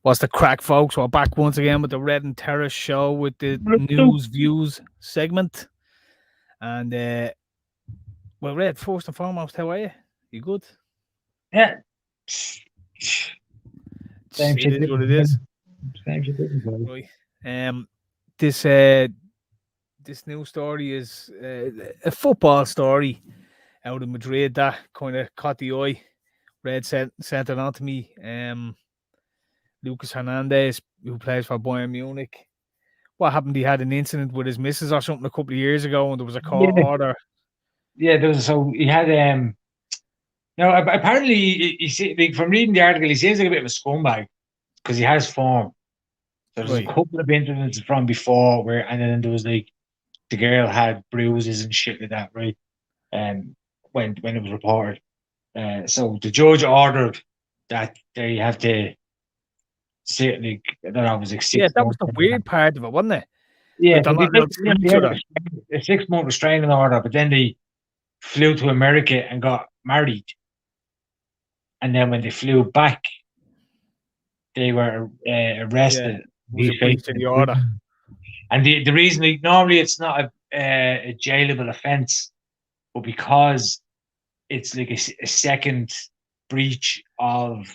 What's the crack, folks? We're back once again with the Red and Tera Show with the news views segment. And well, Red, first and foremost, how are you? You good? Yeah. It is what it is. Right. This news story is a football story out of Madrid that kind of caught the eye. Red sent it on to me. Lucas Hernandez, who plays for Bayern Munich. What happened? He had an incident with his missus or something a couple of years ago, and there was a court order. Yeah, there was. So he had now apparently you see, like, from reading the article, he seems like a bit of a scumbag because he has form. So there's a couple of incidents from before where, and then there was like the girl had bruises and shit like that, right? When it was reported, so the judge ordered that they have to sit like I don't know, it was like 6 that was the weird part of it, wasn't it? Yeah, like, so they had a 6-month restraining order, but then they flew to America and got married. And then when they flew back, they were arrested. Yeah, the order. And the reason, like, normally it's not a jailable offence, but because it's like a second breach of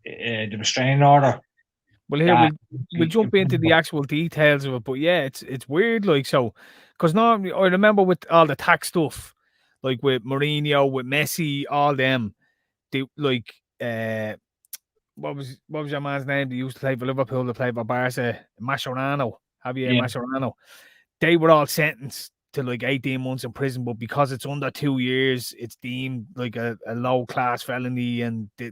the restraining order. Well, here we'll jump into the actual details of it, but yeah, it's weird, like, so, because normally I remember with all the tax stuff, like with Mourinho, with Messi, all them, they like what was your man's name? They used to play for Liverpool, they played for Barca, Mascherano, Mascherano. They were all sentenced to like 18 months in prison, but because it's under 2 years, it's deemed like a low class felony, and they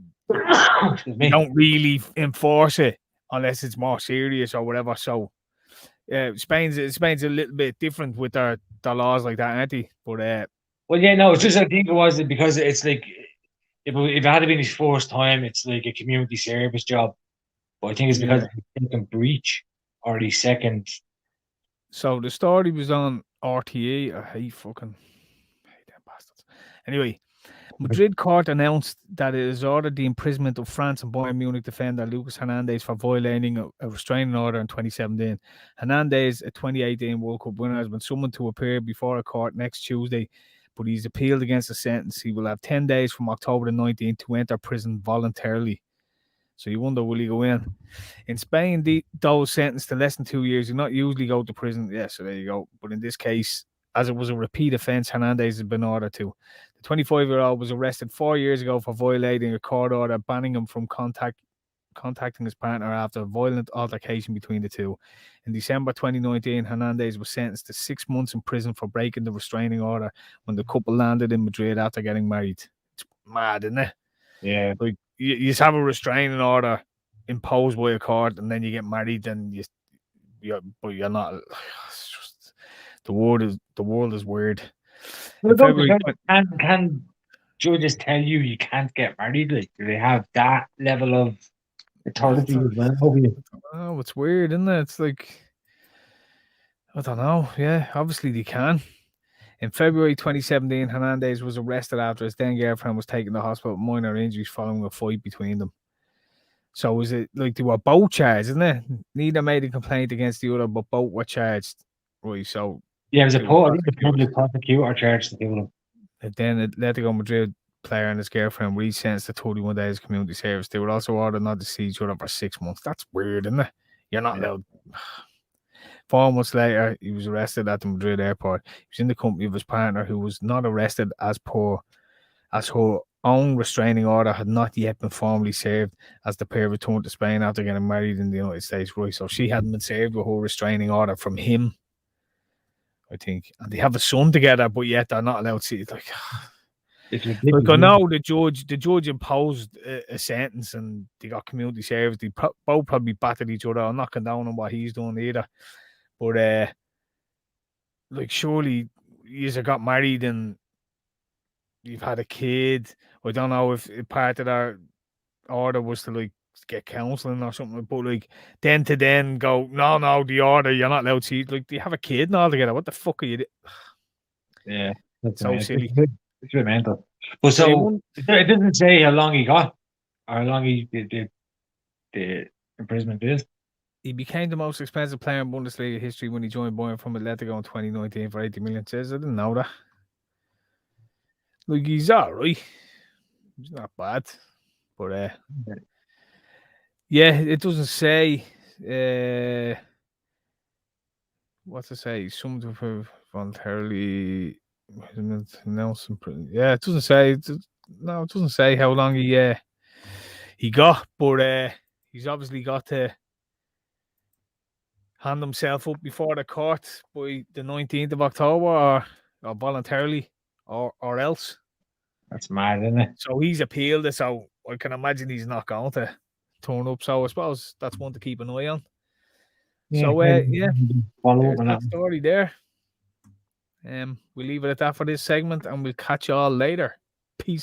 don't really enforce it unless it's more serious or whatever. So Spain's a little bit different with their laws like that, aren't they? But well, yeah, no, it's just, I think it was because it's like if it had been his first time, it's like a community service job. But I think it's because it's a second breach or the second. So the story was on RTE. I hate them bastards. Anyway, Madrid court announced that it has ordered the imprisonment of France and Bayern Munich defender Lucas Hernandez for violating a restraining order in 2017. Hernandez, a 2018 World Cup winner, has been summoned to appear before a court next Tuesday, but he's appealed against the sentence. He will have 10 days from October the 19th to enter prison voluntarily. So you wonder, will he go in? In Spain, those sentenced to less than 2 years do not usually go to prison. Yeah, so there you go. But in this case, as it was a repeat offence, Hernandez has been ordered to. The 25-year-old was arrested 4 years ago for violating a court order banning him from contacting his partner after a violent altercation between the two. In December 2019, Hernandez was sentenced to 6 months in prison for breaking the restraining order when the couple landed in Madrid after getting married. It's mad, isn't it? Yeah. Like, you just have a restraining order imposed by a court, and then you get married, and but you're not. It's just, the world is weird. Can judges tell you can't get married? Like, do they have that level of authority as well over you? Oh, it's weird, isn't it? It's like, I don't know. Yeah, obviously they can. In February 2017, Hernandez was arrested after his then girlfriend was taken to hospital with minor injuries following a fight between them. So is it like they were both charged, isn't it? Neither made a complaint against the other, but both were charged. Right, so yeah, it was a public prosecutor charged to kill them. And then Atletico Madrid player and his girlfriend were each sentenced to 31 days community service. They were also ordered not to see each other for 6 months. That's weird, isn't it? You're not allowed. 4 months later, he was arrested at the Madrid airport. He was in the company of his partner, who was not arrested as her own restraining order had not yet been formally served, as the pair returned to Spain after getting married in the United States. Right, so she hadn't been served with her restraining order from him, I think. And they have a son together, but yet they're not allowed to see it. Like I know the judge imposed a sentence and they got community service. They both probably battered each other. I'm not condoning what he's doing either. But like, surely you got married and you've had a kid. I don't know if part of their order was to like get counselling or something, but like then go, no, the order, you're not allowed to see. Like, do you have a kid and all together? What the fuck are you doing? Yeah, that's so silly. It's really mental. But so it doesn't say how long he got or how long the imprisonment is. He became the most expensive player in Bundesliga history when he joined Bayern from Atletico in 2019 for 80 million. Says I didn't know that. Like, he's alright. He's not bad. But yeah, it doesn't say what to say. Something for voluntarily Nelson. Yeah, it doesn't say. No, it doesn't say how long he got, but he's obviously got to hand himself up before the court by the 19th of October, or voluntarily, or else. That's mad, isn't it? So he's appealed it, so I can imagine he's not going to turn up. So I suppose that's one to keep an eye on. Yeah, So follow there's up on that that. story there. We'll leave it at that for this segment, and we'll catch you all later. Peace out.